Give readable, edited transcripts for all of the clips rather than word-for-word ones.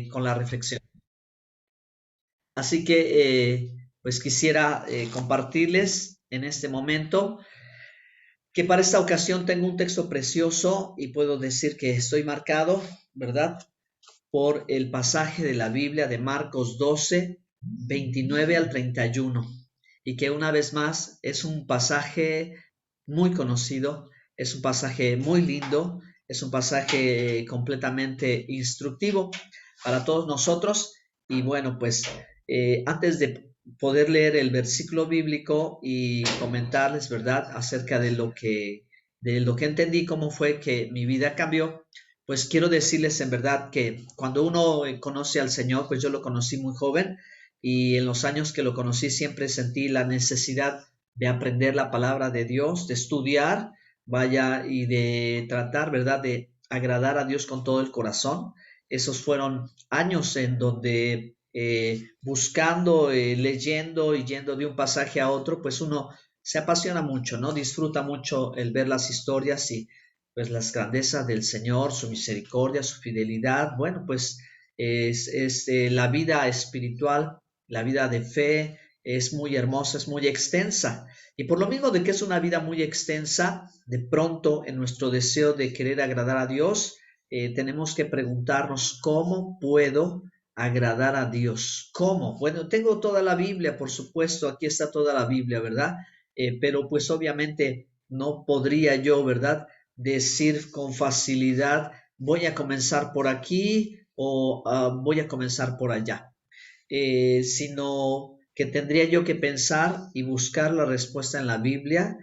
con la reflexión. Así que pues quisiera compartirles en este momento que para esta ocasión tengo un texto precioso y puedo decir que estoy marcado, ¿verdad? Por el pasaje de la Biblia de Marcos 12, 29 al 31, y que una vez más es un pasaje muy conocido, es un pasaje muy lindo, es un pasaje completamente instructivo para todos nosotros. Y bueno, pues antes de poder leer el versículo bíblico y comentarles, ¿verdad?, acerca de lo que entendí, cómo fue que mi vida cambió, pues quiero decirles en verdad que cuando uno conoce al Señor, pues yo lo conocí muy joven y en los años que lo conocí siempre sentí la necesidad de aprender la palabra de Dios, de estudiar, vaya, y de tratar, ¿verdad?, de agradar a Dios con todo el corazón. Esos fueron años en donde buscando, leyendo y yendo de un pasaje a otro, pues uno se apasiona mucho, ¿no? Disfruta mucho el ver las historias y pues las grandezas del Señor, su misericordia, su fidelidad. Bueno, pues la vida espiritual, la vida de fe es muy hermosa, es muy extensa. Y por lo mismo de que es una vida muy extensa, de pronto en nuestro deseo de querer agradar a Dios, tenemos que preguntarnos cómo puedo agradar a Dios. ¿Cómo? Bueno, tengo toda la Biblia, por supuesto, aquí está toda la Biblia, ¿verdad? Pero pues obviamente no podría yo, ¿verdad?, decir con facilidad, voy a comenzar por aquí o voy a comenzar por allá, sino que tendría yo que pensar y buscar la respuesta en la Biblia.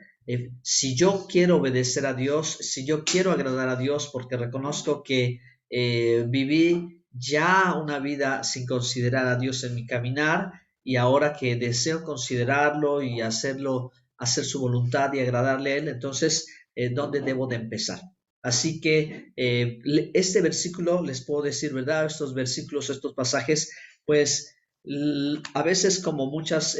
Si yo quiero obedecer a Dios, si yo quiero agradar a Dios, porque reconozco que viví ya una vida sin considerar a Dios en mi caminar y ahora que deseo considerarlo y hacerlo, hacer su voluntad y agradarle a Él, entonces, ¿dónde debo de empezar? Así que este versículo, les puedo decir, ¿verdad? Estos versículos, estos pasajes, pues a veces como muchas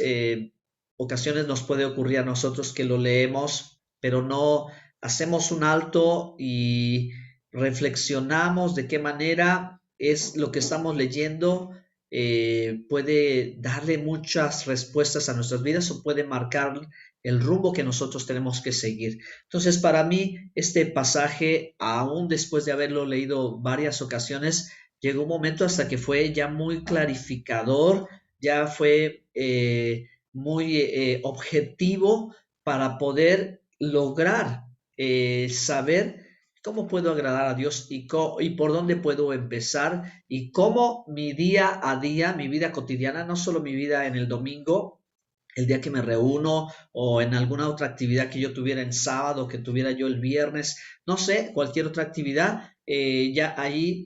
ocasiones nos puede ocurrir a nosotros que lo leemos, pero no hacemos un alto y reflexionamos de qué manera es lo que estamos leyendo, puede darle muchas respuestas a nuestras vidas o puede marcar el rumbo que nosotros tenemos que seguir. Entonces, para mí, este pasaje, aún después de haberlo leído varias ocasiones, llegó un momento hasta que fue ya muy clarificador, ya fue muy objetivo para poder lograr saber cómo puedo agradar a Dios y por dónde puedo empezar y cómo mi día a día, mi vida cotidiana, no solo mi vida en el domingo, el día que me reúno o en alguna otra actividad que yo tuviera en sábado, que tuviera yo el viernes, no sé, cualquier otra actividad, ya ahí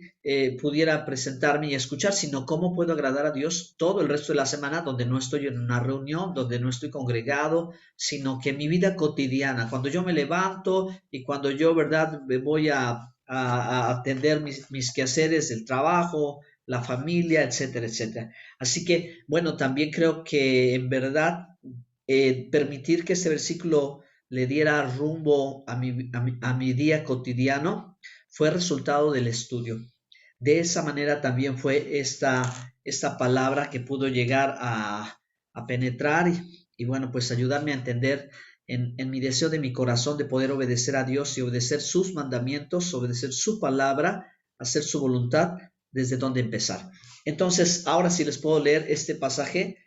pudiera presentarme y escuchar, sino cómo puedo agradar a Dios todo el resto de la semana donde no estoy en una reunión, donde no estoy congregado, sino que mi vida cotidiana, cuando yo me levanto y cuando yo, ¿verdad?, me voy a atender mis quehaceres del trabajo, la familia, etcétera, etcétera. Así que, bueno, también creo que en verdad permitir que este versículo le diera rumbo a mi día cotidiano fue resultado del estudio. De esa manera también fue esta palabra que pudo llegar a penetrar y, bueno, pues ayudarme a entender en mi deseo de mi corazón de poder obedecer a Dios y obedecer sus mandamientos, obedecer su palabra, hacer su voluntad, desde dónde empezar. Entonces, ahora sí les puedo leer este pasaje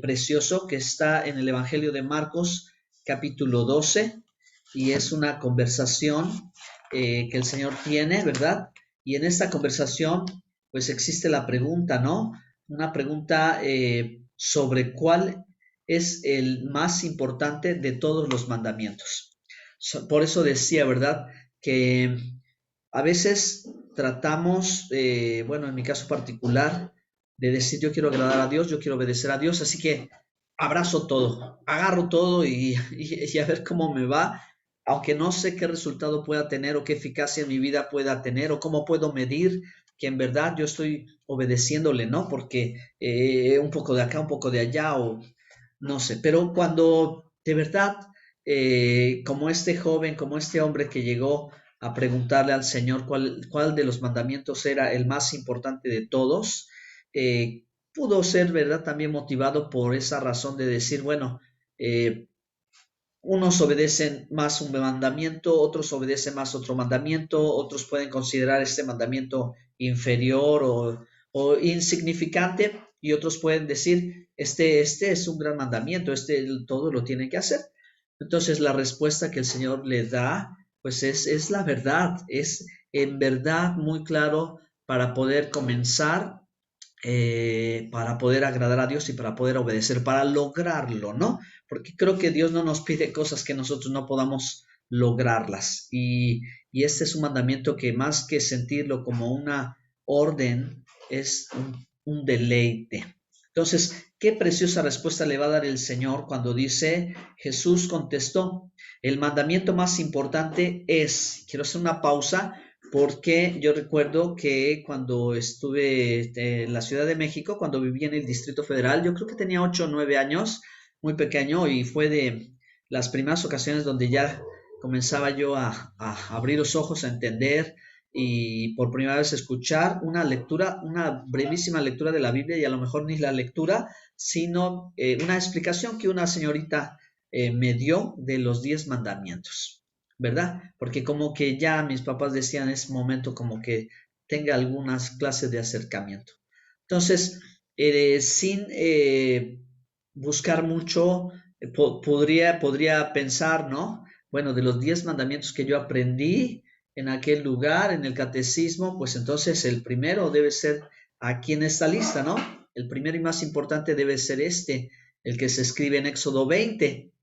precioso que está en el Evangelio de Marcos, capítulo 12, y es una conversación que el Señor tiene, ¿verdad? Y en esta conversación, pues existe la pregunta, ¿no? Una pregunta sobre cuál es el más importante de todos los mandamientos. Por eso decía, ¿verdad?, que a veces tratamos, bueno, en mi caso particular, de decir yo quiero agradar a Dios, yo quiero obedecer a Dios, así que abrazo todo, agarro todo y a ver cómo me va, aunque no sé qué resultado pueda tener o qué eficacia en mi vida pueda tener o cómo puedo medir que en verdad yo estoy obedeciéndole, ¿no? Porque un poco de acá, un poco de allá o no sé, pero cuando de verdad, como este joven, como este hombre que llegó a preguntarle al Señor cuál de los mandamientos era el más importante de todos, pudo ser, ¿verdad?, también motivado por esa razón de decir, bueno, unos obedecen más un mandamiento, otros obedecen más otro mandamiento, otros pueden considerar este mandamiento inferior o insignificante, y otros pueden decir, este es un gran mandamiento, todo lo tienen que hacer. Entonces la respuesta que el Señor le da, pues es la verdad, es en verdad muy claro para poder comenzar, para poder agradar a Dios y para poder obedecer, para lograrlo, ¿no? Porque creo que Dios no nos pide cosas que nosotros no podamos lograrlas. Y este es un mandamiento que más que sentirlo como una orden, es un deleite. Entonces, qué preciosa respuesta le va a dar el Señor cuando dice, Jesús contestó, el mandamiento más importante es, quiero hacer una pausa, porque yo recuerdo que cuando estuve en la Ciudad de México, cuando viví en el Distrito Federal, yo creo que tenía 8 o 9 años, muy pequeño, y fue de las primeras ocasiones donde ya comenzaba yo a abrir los ojos, a entender y por primera vez escuchar una lectura, una brevísima lectura de la Biblia, y a lo mejor ni la lectura, sino una explicación que una señorita me dio de los 10 mandamientos, ¿verdad? Porque como que ya mis papás decían, es momento como que tenga algunas clases de acercamiento. Entonces, sin buscar mucho, podría pensar, ¿no? Bueno, de los 10 mandamientos que yo aprendí en aquel lugar, en el catecismo, pues entonces el primero debe ser aquí en esta lista, ¿no? El primero y más importante debe ser el que se escribe en Éxodo 20,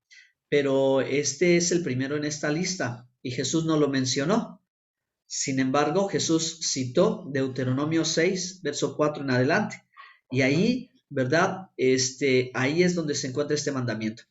pero este es el primero en esta lista y Jesús no lo mencionó. Sin embargo, Jesús citó Deuteronomio 6, verso 4 en adelante. Y ahí, ¿verdad? Ahí es donde se encuentra este mandamiento.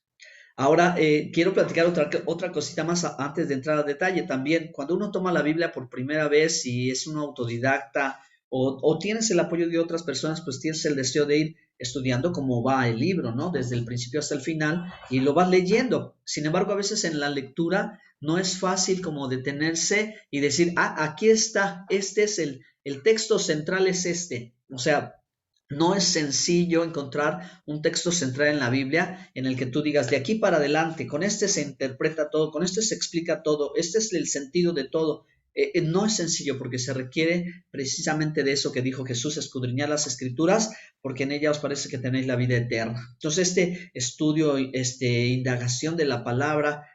Ahora, quiero platicar otra cosita más antes de entrar a detalle. También, cuando uno toma la Biblia por primera vez y es un autodidacta o tienes el apoyo de otras personas, pues tienes el deseo de ir estudiando cómo va el libro, ¿no? Desde el principio hasta el final y lo vas leyendo. Sin embargo, a veces en la lectura no es fácil como detenerse y decir, aquí está, este es el texto central es este. O sea, no es sencillo encontrar un texto central en la Biblia en el que tú digas de aquí para adelante, con este se interpreta todo, con este se explica todo, este es el sentido de todo. No es sencillo porque se requiere precisamente de eso que dijo Jesús, escudriñar las escrituras, porque en ellas os parece que tenéis la vida eterna. Entonces este estudio, indagación de la palabra,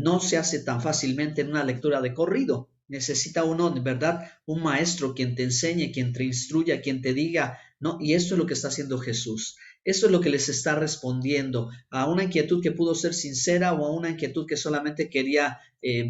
no se hace tan fácilmente en una lectura de corrido. Necesita uno, de verdad, un maestro quien te enseñe, quien te instruya, quien te diga, ¿no? Y esto es lo que está haciendo Jesús. Esto es lo que les está respondiendo a una inquietud que pudo ser sincera o a una inquietud que solamente quería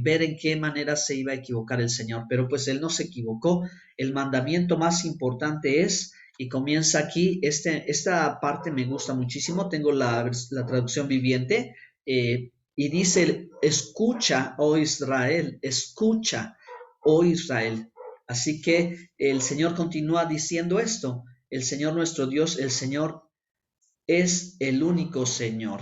ver en qué manera se iba a equivocar el Señor. Pero pues Él no se equivocó. El mandamiento más importante es, y comienza aquí, esta parte me gusta muchísimo, tengo la traducción viviente, y dice, escucha, oh Israel, escucha, oh Israel. Así que el Señor continúa diciendo esto. El Señor nuestro Dios, el Señor es el único Señor.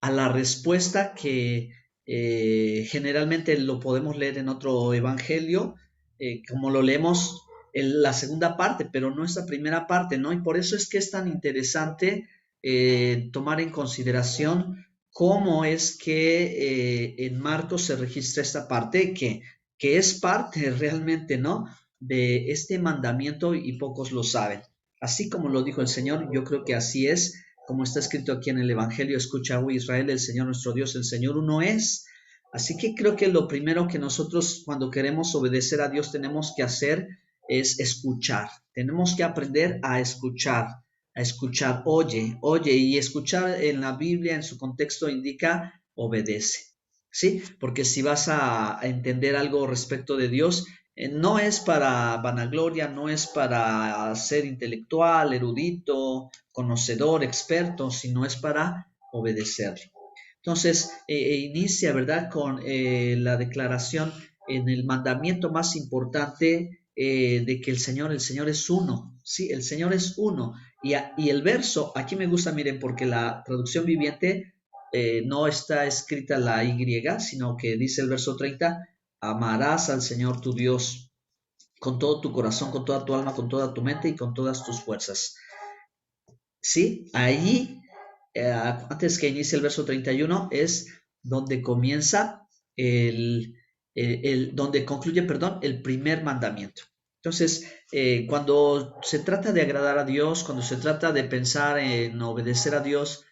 A la respuesta que generalmente lo podemos leer en otro evangelio, como lo leemos en la segunda parte, pero no esa primera parte, ¿no? Y por eso es que es tan interesante tomar en consideración cómo es que en Marcos se registra esta parte, que es parte realmente, ¿no? De este mandamiento y pocos lo saben. Así como lo dijo el Señor, yo creo que así es, como está escrito aquí en el Evangelio, escucha, oh Israel, el Señor nuestro Dios, el Señor uno es. Así que creo que lo primero que nosotros cuando queremos obedecer a Dios tenemos que hacer es escuchar. Tenemos que aprender a escuchar, oye, y escuchar en la Biblia, en su contexto, indica obedece. ¿Sí? Porque si vas a entender algo respecto de Dios, no es para vanagloria, no es para ser intelectual, erudito, conocedor, experto, sino es para obedecerlo. Entonces, inicia, ¿verdad?, con la declaración en el mandamiento más importante de que el Señor es uno. Sí, el Señor es uno. Y el verso, aquí me gusta, miren, porque la traducción viviente no está escrita la Y, sino que dice el verso 30, amarás al Señor tu Dios con todo tu corazón, con toda tu alma, con toda tu mente y con todas tus fuerzas. Sí, ahí, antes que inicie el verso 31, es donde comienza donde concluye, perdón, el primer mandamiento. Entonces, cuando se trata de agradar a Dios, cuando se trata de pensar en obedecer a Dios,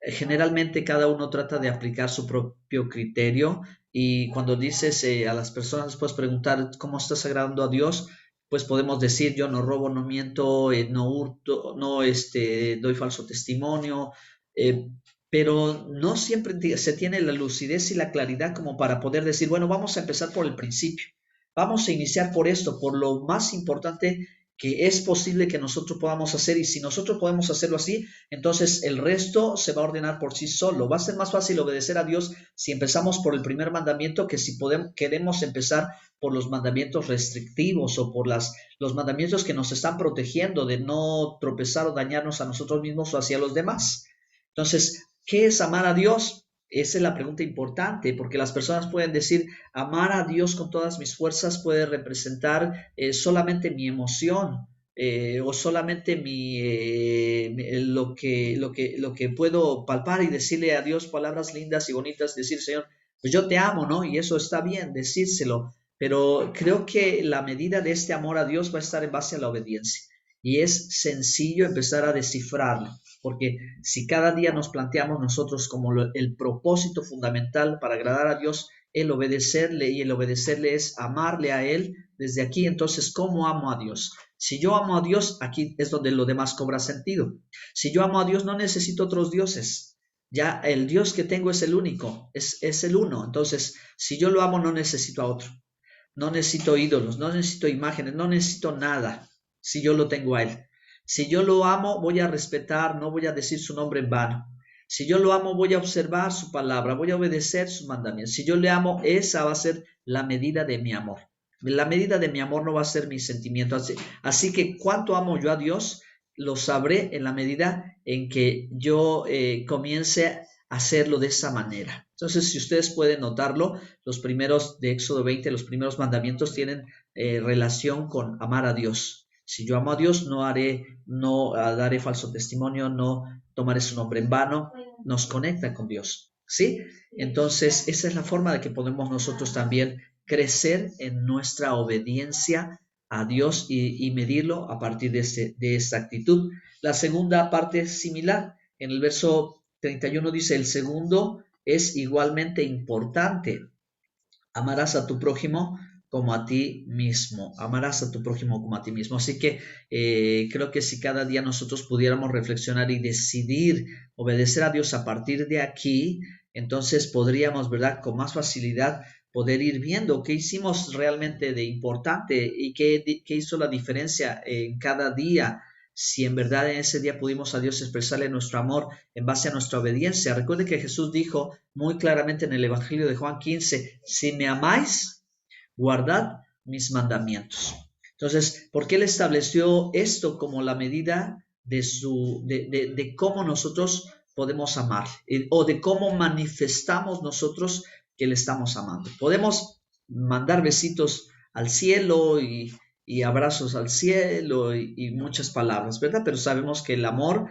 generalmente cada uno trata de aplicar su propio criterio y cuando dices a las personas, puedes preguntar cómo estás agradando a Dios, pues podemos decir yo no robo, no miento, no hurto, no doy falso testimonio, eh, pero no siempre se tiene la lucidez y la claridad como para poder decir, bueno, vamos a empezar por el principio, vamos a iniciar por esto, por lo más importante que es posible que nosotros podamos hacer y si nosotros podemos hacerlo así, entonces el resto se va a ordenar por sí solo. Va a ser más fácil obedecer a Dios si empezamos por el primer mandamiento que si queremos empezar por los mandamientos restrictivos o por los mandamientos que nos están protegiendo de no tropezar o dañarnos a nosotros mismos o hacia los demás. Entonces, ¿qué es amar a Dios? Esa es la pregunta importante, porque las personas pueden decir, amar a Dios con todas mis fuerzas puede representar solamente mi emoción, o solamente lo que puedo palpar y decirle a Dios palabras lindas y bonitas, decir, Señor, pues yo te amo, ¿no? Y eso está bien, decírselo, pero creo que la medida de este amor a Dios va a estar en base a la obediencia. Y es sencillo empezar a descifrarlo, porque si cada día nos planteamos nosotros como el propósito fundamental para agradar a Dios, el obedecerle, y el obedecerle es amarle a Él desde aquí, entonces, ¿cómo amo a Dios? Si yo amo a Dios, aquí es donde lo demás cobra sentido. Si yo amo a Dios, no necesito otros dioses. Ya el Dios que tengo es el único, es el uno. Entonces, si yo lo amo, no necesito a otro. No necesito ídolos, no necesito imágenes, no necesito nada si yo lo tengo a Él. Si yo lo amo, voy a respetar, no voy a decir su nombre en vano. Si yo lo amo, voy a observar su palabra, voy a obedecer sus mandamientos. Si yo le amo, esa va a ser la medida de mi amor. La medida de mi amor no va a ser mi sentimiento. Así que cuánto amo yo a Dios, lo sabré en la medida en que yo comience a hacerlo de esa manera. Entonces, si ustedes pueden notarlo, los primeros de Éxodo 20, los primeros mandamientos tienen relación con amar a Dios. Si yo amo a Dios, no daré falso testimonio, no tomaré su nombre en vano, nos conecta con Dios, ¿sí? Entonces, esa es la forma de que podemos nosotros también crecer en nuestra obediencia a Dios y medirlo a partir de esta actitud. La segunda parte es similar. En el verso 31 dice, el segundo es igualmente importante. Amarás a tu prójimo como a ti mismo. Amarás a tu prójimo como a ti mismo. Así que creo que si cada día nosotros pudiéramos reflexionar y decidir obedecer a Dios a partir de aquí, entonces podríamos, ¿verdad?, con más facilidad poder ir viendo qué hicimos realmente de importante y qué hizo la diferencia en cada día. Si en verdad en ese día pudimos a Dios expresarle nuestro amor en base a nuestra obediencia. Recuerde que Jesús dijo muy claramente en el Evangelio de Juan 15, si me amáis, guardad mis mandamientos. Entonces, ¿por qué Él estableció esto como la medida de cómo nosotros podemos amar o de cómo manifestamos nosotros que le estamos amando? Podemos mandar besitos al cielo y abrazos al cielo y muchas palabras, ¿verdad? Pero sabemos que el amor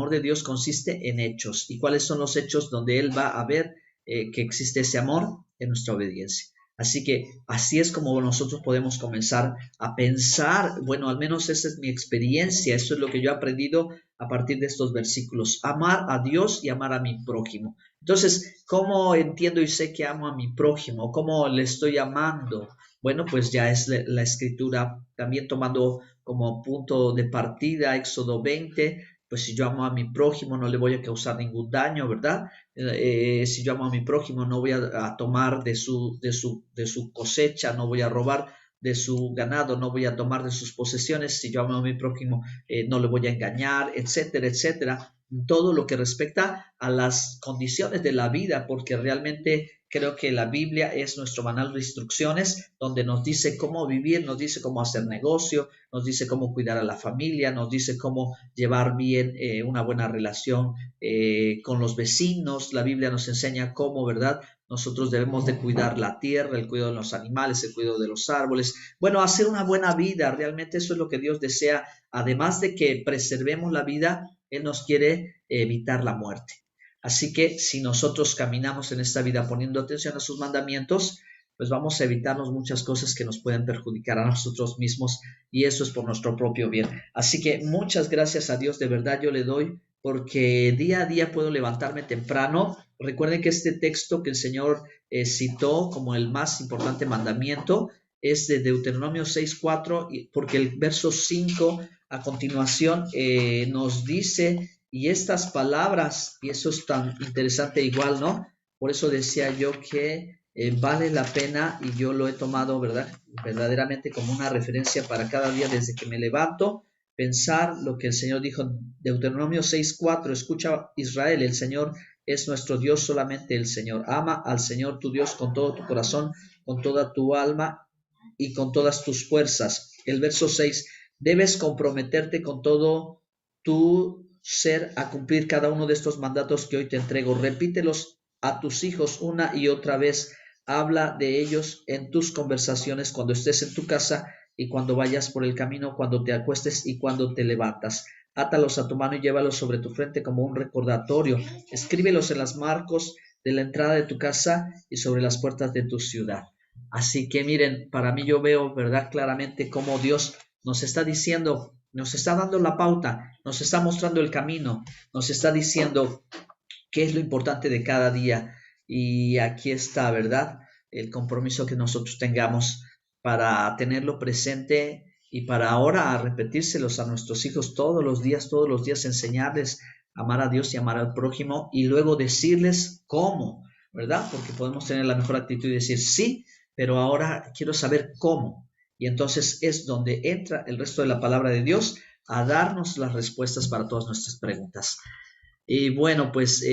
de Dios consiste en hechos. ¿Y cuáles son los hechos donde Él va a ver que existe ese amor? En nuestra obediencia. Así que así es como nosotros podemos comenzar a pensar, bueno, al menos esa es mi experiencia, eso es lo que yo he aprendido a partir de estos versículos, amar a Dios y amar a mi prójimo. Entonces, ¿cómo entiendo y sé que amo a mi prójimo? ¿Cómo le estoy amando? Bueno, pues ya es la escritura, también tomando como punto de partida Éxodo 20, pues si yo amo a mi prójimo no le voy a causar ningún daño, ¿verdad? Si yo amo a mi prójimo no voy a tomar de su cosecha, no voy a robar de su ganado, no voy a tomar de sus posesiones, si yo amo a mi prójimo no le voy a engañar, etcétera, etcétera. Todo lo que respecta a las condiciones de la vida, porque realmente creo que la Biblia es nuestro manual de instrucciones, donde nos dice cómo vivir, nos dice cómo hacer negocio, nos dice cómo cuidar a la familia, nos dice cómo llevar bien una buena relación con los vecinos. La Biblia nos enseña cómo, ¿verdad?, nosotros debemos de cuidar la tierra, el cuidado de los animales, el cuidado de los árboles. Bueno, hacer una buena vida, realmente eso es lo que Dios desea. Además de que preservemos la vida, Él nos quiere evitar la muerte. Así que si nosotros caminamos en esta vida poniendo atención a sus mandamientos, pues vamos a evitarnos muchas cosas que nos pueden perjudicar a nosotros mismos, y eso es por nuestro propio bien. Así que muchas gracias a Dios, de verdad yo le doy, porque día a día puedo levantarme temprano. Recuerden que este texto que el Señor citó como el más importante mandamiento es de Deuteronomio 6:4, porque el verso 5 a continuación nos dice, y estas palabras, y eso es tan interesante igual, ¿no? Por eso decía yo que vale la pena, y yo lo he tomado, ¿verdad? Verdaderamente como una referencia para cada día desde que me levanto, pensar lo que el Señor dijo en Deuteronomio 6:4, escucha Israel, el Señor es nuestro Dios, solamente el Señor. Ama al Señor tu Dios con todo tu corazón, con toda tu alma y con todas tus fuerzas. El verso 6, debes comprometerte con todo tu ser a cumplir cada uno de estos mandatos que hoy te entrego. Repítelos a tus hijos una y otra vez. Habla de ellos en tus conversaciones cuando estés en tu casa y cuando vayas por el camino, cuando te acuestes y cuando te levantas. Átalos a tu mano y llévalos sobre tu frente como un recordatorio. Escríbelos en las marcos de la entrada de tu casa y sobre las puertas de tu ciudad. Así que miren, para mí yo veo, ¿verdad?, claramente cómo Dios nos está diciendo, nos está dando la pauta, nos está mostrando el camino, nos está diciendo qué es lo importante de cada día. Y aquí está, ¿verdad?, el compromiso que nosotros tengamos para tenerlo presente y para ahora repetírselos a nuestros hijos todos los días enseñarles a amar a Dios y amar al prójimo, y luego decirles cómo, ¿verdad? Porque podemos tener la mejor actitud y decir sí, pero ahora quiero saber cómo. Y entonces es donde entra el resto de la palabra de Dios a darnos las respuestas para todas nuestras preguntas. Y bueno, pues